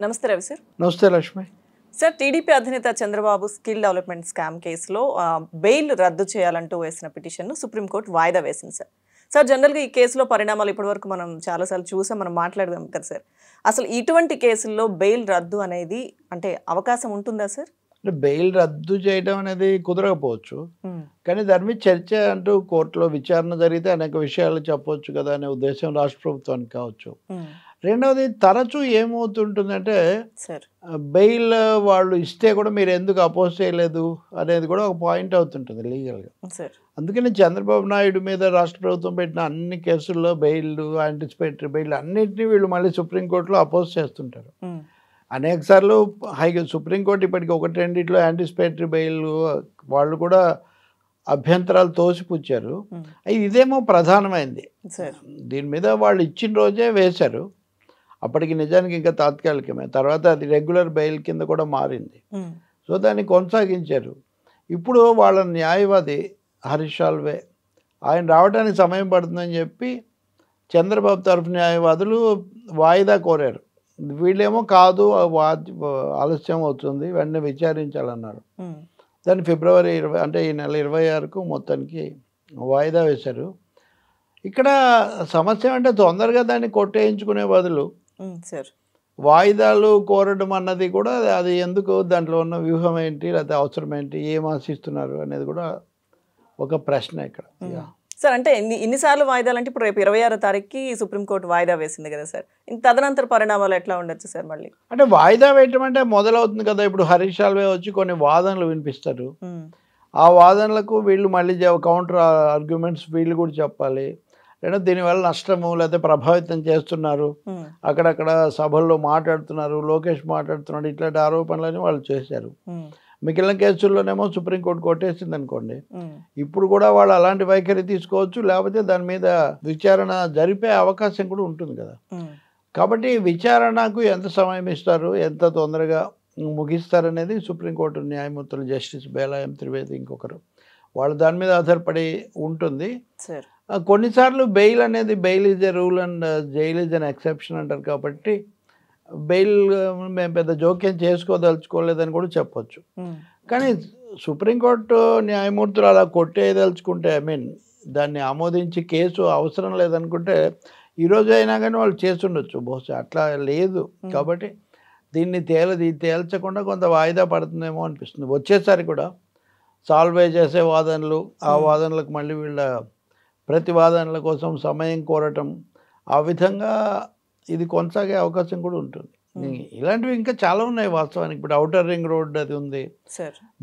నమస్తే రవి సార్. నమస్తే Lakshmi. Sir, TDP అధినేత చంద్రబాబు స్కిల్ డెవలప్మెంట్ స్కామ్ కేసులో బెయిల్ రద్దు చేయాలంటూ వేసిన పిటిషన్ను సుప్రీంకోర్టు వాయిదా వేసింది సార్. సార్, జనరల్గా ఈ కేసులో పరిణామాలు ఇప్పటివరకు మనం చాలాసార్లు చూసాం, మనం మాట్లాడదాం కదా సార్. అసలు ఇటువంటి కేసుల్లో బెయిల్ రద్దు అనేది అంటే అవకాశం ఉంటుందా సార్? అంటే బెయిల్ రద్దు చేయడం అనేది కుదరకపోవచ్చు, కానీ దాని మీద చర్చ అంటూ కోర్టులో విచారణ జరిగితే అనేక విషయాలు చెప్పవచ్చు కదా అనే ఉద్దేశం రాష్ట్ర ప్రభుత్వానికి కావచ్చు. రెండవది, తరచూ ఏమవుతుంటుందంటే బెయిల్ వాళ్ళు ఇస్తే కూడా మీరు ఎందుకు అపోజ్ చేయలేదు అనేది కూడా ఒక పాయింట్ అవుతుంటుంది లీగల్గా. అందుకని చంద్రబాబు నాయుడు మీద రాష్ట్ర ప్రభుత్వం పెట్టిన అన్ని కేసుల్లో బెయిల్, యాంటిసిపేటరీ బెయిల్ అన్నింటినీ వీళ్ళు మళ్ళీ సుప్రీంకోర్టులో అపోజ్ చేస్తుంటారు. అనేక సార్లు సుప్రీంకోర్టు ఇప్పటికి ఒకటి రెండిట్లో యాంటిసిపేటరీ బెయిల్ వాళ్ళు కూడా అభ్యంతరాలు తోసిపుచ్చారు. ఇదేమో ప్రధానమైంది. దీని మీద వాళ్ళు ఇచ్చిన రోజే వేశారు. అప్పటికి నిజానికి ఇంకా తాత్కాలికమే, తర్వాత అది రెగ్యులర్ బెయిల్ కింద కూడా మారింది. సో దాన్ని కొనసాగించారు. ఇప్పుడు వాళ్ళ న్యాయవాది హరీష్ సాల్వే ఆయన రావడానికి సమయం పడుతుందని చెప్పి చంద్రబాబు తరఫు న్యాయవాదులు వాయిదా కోరారు. వీళ్ళేమో కాదు, ఆలస్యం అవుతుంది, వెంటనే విచారించాలన్నారు. దాన్ని ఫిబ్రవరి 20 అంటే ఈ నెల 26కు మొత్తానికి వాయిదా వేశారు. ఇక్కడ సమస్య అంటే తొందరగా దాన్ని కొట్టేయించుకునే బదులు వాయిదాలు కోరడం అన్నది కూడా అది ఎందుకు, దాంట్లో ఉన్న వ్యూహం ఏంటి, లేకపోతే అవసరం ఏంటి, ఏం ఆశిస్తున్నారు అనేది కూడా ఒక ప్రశ్న ఇక్కడ. సార్, అంటే ఇన్నిసార్లు వాయిదాలు అంటే ఇప్పుడు రేపు 26వ తారీఖుకి సుప్రీంకోర్టు వాయిదా వేసింది కదా సార్, తదనంతర పరిణామాలు ఎట్లా ఉండొచ్చు సార్? మళ్ళీ అంటే వాయిదా వేయటం అంటే మొదలవుతుంది కదా. ఇప్పుడు హరీష్ సాల్వే వచ్చి కొన్ని వాదనలు వినిపిస్తారు. ఆ వాదనలకు వీళ్ళు మళ్ళీ కౌంటర్ ఆర్గ్యుమెంట్స్ వీళ్ళు కూడా చెప్పాలి. లేదా దీనివల్ల నష్టము లేకపోతే ప్రభావితం చేస్తున్నారు, అక్కడక్కడ సభల్లో మాట్లాడుతున్నారు, లోకేష్ మాట్లాడుతున్నాడు, ఇట్లాంటి ఆరోపణలని వాళ్ళు చేశారు. మిగిలిన కేసుల్లోనేమో సుప్రీంకోర్టు కొట్టేసింది అనుకోండి, ఇప్పుడు కూడా వాళ్ళు అలాంటి వైఖరి తీసుకోవచ్చు, లేకపోతే దాని మీద విచారణ జరిపే అవకాశం కూడా ఉంటుంది కదా. కాబట్టి విచారణకు ఎంత సమయం ఇస్తారు, ఎంత తొందరగా ముగిస్తారనేది సుప్రీంకోర్టు న్యాయమూర్తులు జస్టిస్ బేలా ఎం త్రివేది ఇంకొకరు వాళ్ళు దాని మీద ఆధారపడి ఉంటుంది. కొన్నిసార్లు బెయిల్ అనేది bail is a rule and jail is an exception అంటారు. కాబట్టి బెయిల్ మేము పెద్ద జోక్యం చేసుకోదలుచుకోలేదని కూడా చెప్పొచ్చు. కానీ సుప్రీంకోర్టు న్యాయమూర్తులు అలా కొట్టేయదలుచుకుంటే, దాన్ని ఆమోదించి కేసు అవసరం లేదనుకుంటే ఈరోజు అయినా కానీ వాళ్ళు చేస్తుండొచ్చు. బహుశా అట్లా లేదు. కాబట్టి దీన్ని తేల్చకుండా కొంత వాయిదా పడుతుందేమో అనిపిస్తుంది. వచ్చేసారి కూడా సాల్వే చేసే వాదనలు, ఆ వాదనలకు మళ్ళీ వీళ్ళ ప్రతివాదనల కోసం సమయం కోరటం, ఆ విధంగా ఇది కొనసాగే అవకాశం కూడా ఉంటుంది. ఇలాంటివి ఇంకా చాలా ఉన్నాయి వాస్తవానికి. ఇప్పుడు ఔటర్ రింగ్ రోడ్ అది ఉంది,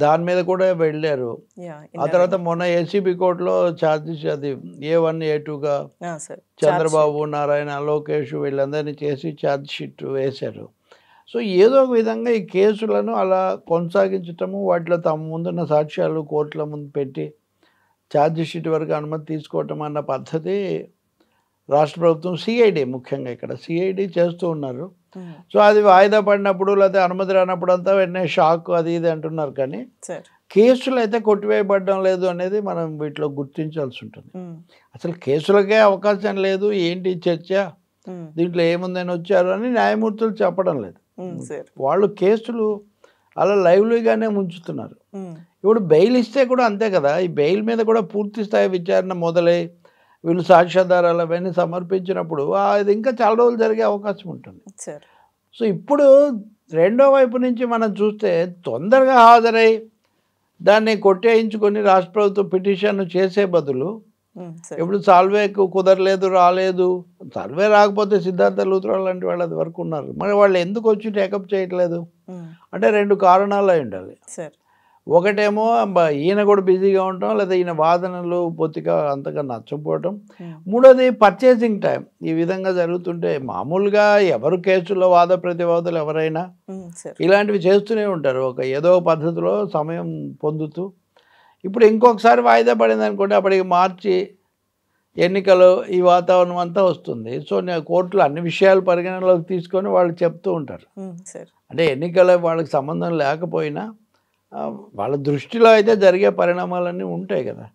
దాని మీద కూడా వెళ్ళారు. ఆ తర్వాత మొన్న ఏసీబీ కోర్టులో ఛార్జెస్ అది A1 A2గా చంద్రబాబు, నారాయణ, లోకేష్ వీళ్ళందరినీ చేసి ఛార్జ్ షీట్ వేశారు. సో ఏదో ఒక విధంగా ఈ కేసులను అలా కొనసాగించటము, వాటిలో తమ ముందున్న సాక్ష్యాలు కోర్టుల ముందు పెట్టి ఛార్జ్ షీట్ వరకు అనుమతి తీసుకోవటం అన్న పద్ధతి రాష్ట్ర ప్రభుత్వం, సిఐడి ముఖ్యంగా ఇక్కడ సిఐడి చేస్తూ ఉన్నారు. సో అది వాయిదా పడినప్పుడు లేకపోతే అనుమతి రానప్పుడు అంతా వెంటనే షాక్ అది ఇది అంటున్నారు. కానీ కేసులు అయితే కొట్టివేయబడడం లేదు అనేది మనం వీటిలో గుర్తించాల్సి ఉంటుంది. అసలు కేసులకే అవకాశం లేదు, ఏంటి చర్చ, దీంట్లో ఏముందని వచ్చారు అని న్యాయమూర్తులు చెప్పడం లేదు. వాళ్ళు కేసులు అలా లైవ్లీగానే ఉంచుతున్నారు. ఇప్పుడు బెయిల్ ఇస్తే కూడా అంతే కదా. ఈ బెయిల్ మీద కూడా పూర్తి స్థాయి విచారణ మొదలై వీళ్ళు సాక్ష్యాధారాలు అవన్నీ సమర్పించినప్పుడు అది ఇంకా చాలా రోజులు జరిగే అవకాశం ఉంటుంది. సో ఇప్పుడు రెండో వైపు నుంచి మనం చూస్తే తొందరగా హాజరై దాన్ని కొట్టేయించుకొని రాష్ట్ర ప్రభుత్వం పిటిషన్ చేసే బదులు, ఇప్పుడు సాల్వేకు కుదరలేదు, రాలేదు, సాల్వే రాకపోతే సిద్ధార్థ లూత్రా లాంటి వాళ్ళు అది వరకు ఉన్నారు, మరి వాళ్ళు ఎందుకు వచ్చి టేకప్ చేయట్లేదు అంటే 2 కారణాలు అయి ఉండాలి. ఒకటేమో ఈయన కూడా బిజీగా ఉండటం, లేదా ఈయన వాదనలు పొత్తిగా అంతగా నచ్చకపోవటం. మూడోది పర్చేసింగ్ టైం. ఈ విధంగా జరుగుతుంటే మామూలుగా ఎవరు కేసుల్లో వాద ప్రతివాదులు ఎవరైనా ఇలాంటివి చేస్తూనే ఉంటారు, ఒక ఏదో పద్ధతిలో సమయం పొందుతూ. ఇప్పుడు ఇంకొకసారి వాయిదా పడింది అనుకోండి, అప్పటికి మార్చి ఎన్నికలు ఈ వాతావరణం అంతా వస్తుంది. సో కోర్టులు అన్ని విషయాలు పరిగణనలోకి తీసుకొని వాళ్ళు చెప్తూ ఉంటారు. అంటే ఎన్నికల వాళ్ళకి సంబంధం లేకపోయినా వాళ్ళ దృష్టిలో అయితే జరిగే పరిణామాలన్నీ ఉంటాయి కదా.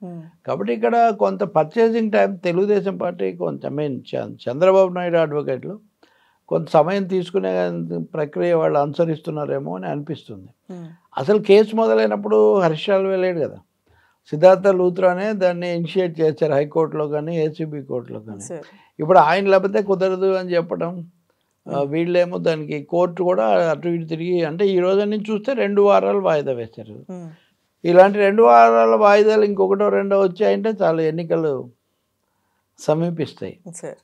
కాబట్టి ఇక్కడ కొంత పర్చేసింగ్ టైం తెలుగుదేశం పార్టీ కొంత చంద్రబాబు నాయుడు అడ్వకేట్లు కొంత సమయం తీసుకునే ప్రక్రియ వాళ్ళు అనుసరిస్తున్నారేమో అని అనిపిస్తుంది. అసలు కేసు మొదలైనప్పుడు హరీష్ సాల్వే లేడు కదా, సిద్ధార్థ లూత్రానే దాన్ని ఇనిషియేట్ చేశారు హైకోర్టులో కానీ ఏసీబీ కోర్టులో కానీ. ఇప్పుడు ఆయన లేకపోతే కుదరదు అని చెప్పడం, వీళ్ళేమో దానికి కోర్టు కూడా అటు ఇటు తిరిగి, అంటే ఈ రోజు నుంచి చూస్తే 2 వారాలు వాయిదా వేశారు. ఇలాంటి 2 వారాల వాయిదాలు ఇంకొకటో రెండో వచ్చాయంటే చాలా ఎన్నికలు సమీపిస్తాయి.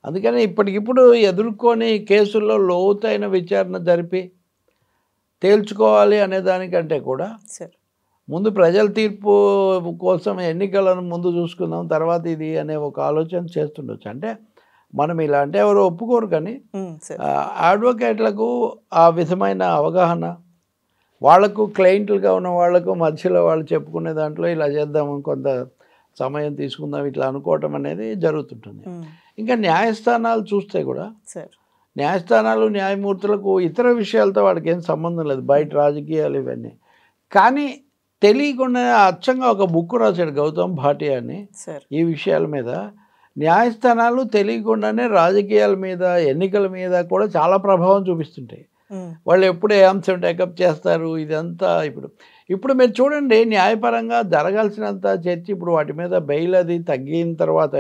అందుకని ఇప్పటికిప్పుడు ఎదుర్కొని కేసుల్లో లోతైన విచారణ జరిపి తేల్చుకోవాలి అనే దానికంటే కూడా ముందు ప్రజల తీర్పు కోసం ఎన్నికలను ముందు చూసుకుందాం, తర్వాత ఇది అనే ఒక ఆలోచన చేస్తుండొచ్చు. అంటే మనం ఇలా అంటే ఎవరు ఒప్పుకోరు, కానీ అడ్వకేట్లకు ఆ విధమైన అవగాహన, వాళ్లకు క్లయింట్లుగా ఉన్న వాళ్లకు మధ్యలో వాళ్ళు చెప్పుకునే దాంట్లో ఇలా చేద్దాము, కొంత సమయం తీసుకుందాం, ఇట్లా అనుకోవటం అనేది జరుగుతుంటుంది. ఇంకా న్యాయస్థానాలు చూస్తే కూడా న్యాయస్థానాలు న్యాయమూర్తులకు ఇతర విషయాలతో వాడికి ఏం సంబంధం లేదు, బయట రాజకీయాలు ఇవన్నీ. కానీ తెలియకుండా అచ్చంగా ఒక బుక్ రాశాడు గౌతమ్ భాటియా అని ఈ విషయాల మీద. న్యాయస్థానాలు తెలియకుండానే రాజకీయాల మీద, ఎన్నికల మీద కూడా చాలా ప్రభావం చూపిస్తుంటాయి. వాళ్ళు ఎప్పుడు ఏ అంశం టేకప్ చేస్తారు ఇదంతా. ఇప్పుడు మీరు చూడండి, న్యాయపరంగా జరగాల్సినంత చర్చ ఇప్పుడు వాటి మీద బెయిల్ అది తగ్గిన తర్వాత,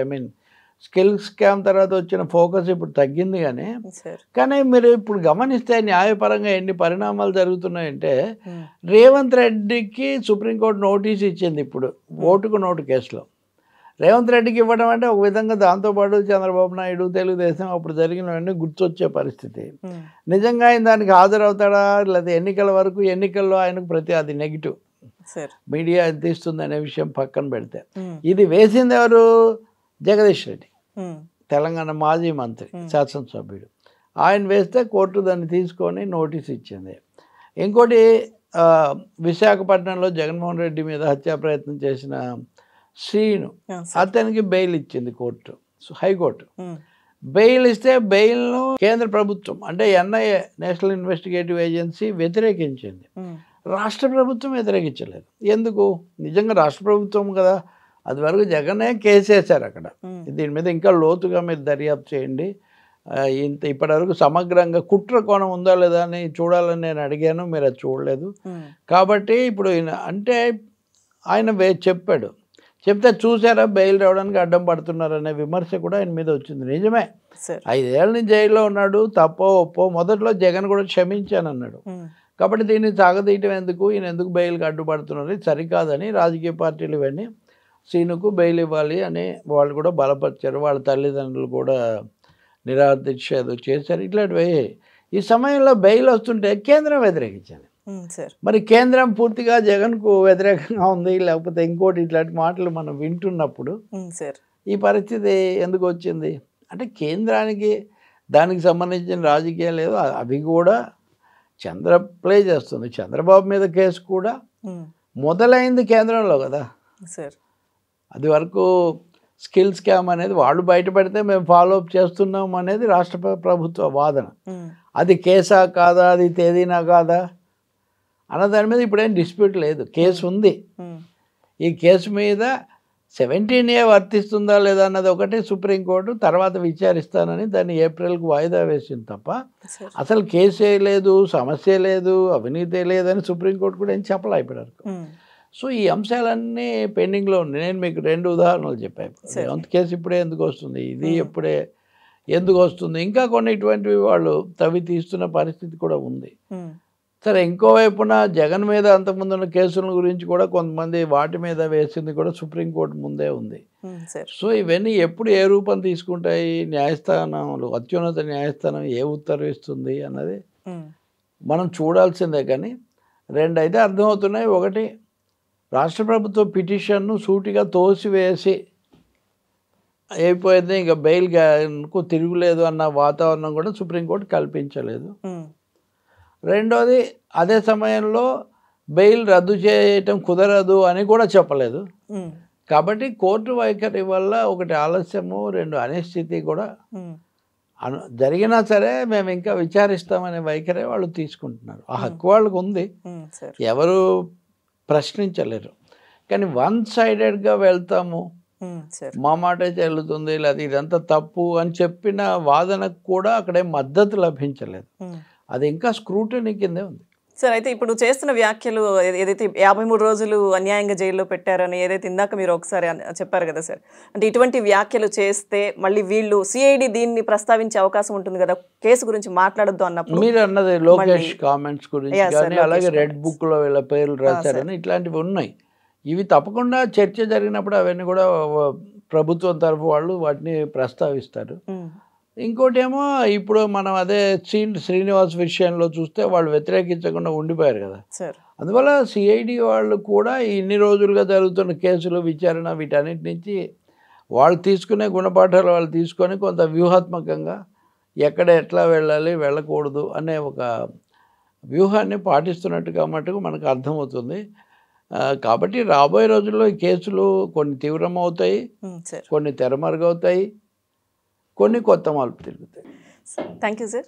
స్కిల్ స్కామ్ తర్వాత వచ్చిన ఫోకస్ ఇప్పుడు తగ్గింది. కానీ మీరు ఇప్పుడు గమనిస్తే న్యాయపరంగా ఎన్ని పరిణామాలు జరుగుతున్నాయంటే, రేవంత్ రెడ్డికి సుప్రీంకోర్టు నోటీస్ ఇచ్చింది ఇప్పుడు ఓటుకు నోటు కేసులో. రేవంత్ రెడ్డికి ఇవ్వడం అంటే ఒక విధంగా దాంతోపాటు చంద్రబాబు నాయుడు, తెలుగుదేశం అప్పుడు జరిగినవన్నీ గుర్తొచ్చే పరిస్థితి. నిజంగా ఆయన దానికి హాజరవుతాడా, లేదా ఎన్నికల వరకు, ఎన్నికల్లో ఆయనకు అది నెగిటివ్, మీడియా ఎంత ఇస్తుంది అనే విషయం పక్కన పెడితే, ఇది వేసింది ఎవరు? జగదీష్ రెడ్డి, తెలంగాణ మాజీ మంత్రి, శాసనసభ్యుడు. ఆయన వేస్తే కోర్టు దాన్ని తీసుకొని నోటీస్ ఇచ్చింది. ఇంకోటి, విశాఖపట్నంలో జగన్మోహన్ రెడ్డి మీద హత్యా ప్రయత్నం చేసిన శ్రీను, అతనికి బెయిల్ ఇచ్చింది కోర్టు, హైకోర్టు. బెయిల్ ఇస్తే బెయిల్ను కేంద్ర ప్రభుత్వం అంటే ఎన్ఐఏ, నేషనల్ ఇన్వెస్టిగేటివ్ ఏజెన్సీ వ్యతిరేకించింది. రాష్ట్ర ప్రభుత్వం వ్యతిరేకించలేదు. ఎందుకు? నిజంగా రాష్ట్ర ప్రభుత్వం కదా, అది వరకు జగనే కేసు వేశారు అక్కడ. దీని మీద ఇంకా లోతుగా మీరు దర్యాప్తు చేయండి, ఇప్పటివరకు సమగ్రంగా కుట్ర కోణం ఉందా లేదా అని చూడాలని నేను అడిగాను, మీరు అది చూడలేదు. కాబట్టి ఇప్పుడు అంటే ఆయన చెప్పాడు, చెప్తే చూసారా బెయిల్ రావడానికి అడ్డం పడుతున్నారు అనే విమర్శ కూడా ఆయన మీద వచ్చింది. నిజమే, 5 ఏళ్ళ నుంచి జైల్లో ఉన్నాడు, తప్పో ఒప్పో. మొదట్లో జగన్ కూడా క్షమించానన్నాడు. కాబట్టి దీన్ని సాగదీయటం ఎందుకు, ఈయన ఎందుకు బెయిల్కి అడ్డుపడుతున్నారు, సరికాదని రాజకీయ పార్టీలు ఇవన్నీ సీనుకు బెయిల్ ఇవ్వాలి అని వాళ్ళు కూడా బలపరిచారు. వాళ్ళ తల్లిదండ్రులు కూడా నిరాదీక్ష చేశారు. ఇట్లాంటివి ఈ సమయంలో బెయిల్ వస్తుంటే కేంద్రం వ్యతిరేకించాలి. మరి కేంద్రం పూర్తిగా జగన్కు వ్యతిరేకంగా ఉంది, లేకపోతే ఇంకోటి, ఇట్లాంటి మాటలు మనం వింటున్నప్పుడు ఈ పరిస్థితి ఎందుకు వచ్చింది అంటే, కేంద్రానికి దానికి సంబంధించిన రాజకీయాలు లేవు, అవి కూడా ప్లే చేస్తుంది. చంద్రబాబు మీద కేసు కూడా మొదలైంది కేంద్రంలో కదా. అది వరకు స్కిల్ స్కామ్ అనేది వాళ్ళు బయటపెడితే మేము ఫాలోఅప్ చేస్తున్నాం అనేది రాష్ట్ర ప్రభుత్వ వాదన. అది కేసా కాదా, అది తేదీనా కాదా అన్న దాని మీద ఇప్పుడేం డిస్ప్యూట్ లేదు, కేసు ఉంది. ఈ కేసు మీద 17A వర్తిస్తుందా లేదా అన్నది ఒకటి సుప్రీంకోర్టు తర్వాత విచారిస్తానని దాన్ని ఏప్రిల్కు వాయిదా వేసింది తప్ప, అసలు కేసే లేదు, సమస్య లేదు, అవినీతి లేదని సుప్రీంకోర్టు కూడా ఏం చెప్పలే ఇప్పటివరకు. సో ఈ అంశాలన్నీ పెండింగ్లో ఉన్నాయి. నేను మీకు 2 ఉదాహరణలు చెప్పాను. రేవంత్ కేసు ఇప్పుడే ఎందుకు వస్తుంది, ఇది ఎప్పుడే ఎందుకు వస్తుంది, ఇంకా కొన్ని ఇటువంటివి వాళ్ళు తవ్వి తీస్తున్న పరిస్థితి కూడా ఉంది. సరే, ఇంకోవైపున జగన్ మీద అంతకుముందు ఉన్న కేసుల గురించి కూడా కొంతమంది వాటి మీద వేసింది కూడా సుప్రీంకోర్టు ముందే ఉంది. సో ఇవన్నీ ఎప్పుడు ఏ రూపం తీసుకుంటాయి, న్యాయస్థానాలు, అత్యున్నత న్యాయస్థానం ఏ ఉత్తర్వు ఇస్తుంది అన్నది మనం చూడాల్సిందే. కానీ 2 అయితే అర్థమవుతున్నాయి. ఒకటి, రాష్ట్ర ప్రభుత్వ పిటిషన్ను సూటిగా తోసివేసి అయిపోయింది, ఇంకా బెయిల్కు తిరుగులేదు అన్న వాతావరణం కూడా సుప్రీంకోర్టు కల్పించలేదు. రెండోది, అదే సమయంలో బెయిల్ రద్దు చేయటం కుదరదు అని కూడా చెప్పలేదు. కాబట్టి కోర్టు వైఖరి వల్ల ఒకటి ఆలస్యము, 2 అనిశ్చితి కూడా జరిగినా సరే మేము ఇంకా విచారిస్తామనే వైఖరే వాళ్ళు తీసుకుంటున్నారు. ఆ హక్కు వాళ్ళకు ఉంది, ఎవరు ప్రశ్నించలేరు. కానీ 1 సైడెడ్గా వెళ్తాము, సార్ మా మాటే చెల్లుతుంది లేదా ఇదంతా తప్పు అని చెప్పిన వాదనకు కూడా అక్కడే మద్దతు లభించలేదు. అది ఇంకా స్క్రూటినీ కిందే ఉంది. సార్ అయితే ఇప్పుడు చేస్తున్న వ్యాఖ్యలు ఏదైతే 53 రోజులు అన్యాయంగా జైల్లో పెట్టారని ఏదైతే ఇందాక మీరు ఒకసారి చెప్పారు కదా సార్, అంటే ఇటువంటి వ్యాఖ్యలు చేస్తే మళ్ళీ వీళ్ళు సిఐడి దీన్ని ప్రస్తావించే అవకాశం ఉంటుంది కదా, కేసు గురించి మాట్లాడొద్దు అన్నప్పుడు మీరు అన్నది లోకేష్ కామెంట్స్ గురించి Yeah, sir, కానీ అలాగే లోకేష్ రెడ్ బుక్లో వీళ్ళ పేర్లు రాశారని ఇట్లాంటివి ఉన్నాయి. ఇవి తప్పకుండా చర్చ జరిగినప్పుడు అవన్నీ కూడా ప్రభుత్వం తరఫు వాళ్ళు వాటిని ప్రస్తావిస్తారు. ఇంకోటి ఏమో ఇప్పుడు మనం అదే శ్రీనివాస్ విషయంలో చూస్తే వాళ్ళు వ్యతిరేకించకుండా ఉండిపోయారు కదా. సార్ అందువల్ల సిఐడి వాళ్ళు కూడా ఇన్ని రోజులుగా జరుగుతున్న కేసులు విచారణ వీటన్నిటి నుంచి వాళ్ళు తీసుకునే గుణపాఠాలు వాళ్ళు తీసుకొని కొంత వ్యూహాత్మకంగా ఎక్కడ ఎట్లా వెళ్ళాలి వెళ్ళకూడదు అనే ఒక వ్యూహాన్ని పాటిస్తున్నట్టుగా మటుకు మనకు అర్థమవుతుంది. కాబట్టి రాబోయే రోజుల్లో ఈ కేసులు కొన్ని తీవ్రమవుతాయి, కొన్ని తెరమరుగవుతాయి, కొన్ని కొత్త మలుపు తిరుగుతాయి. Thank you sir.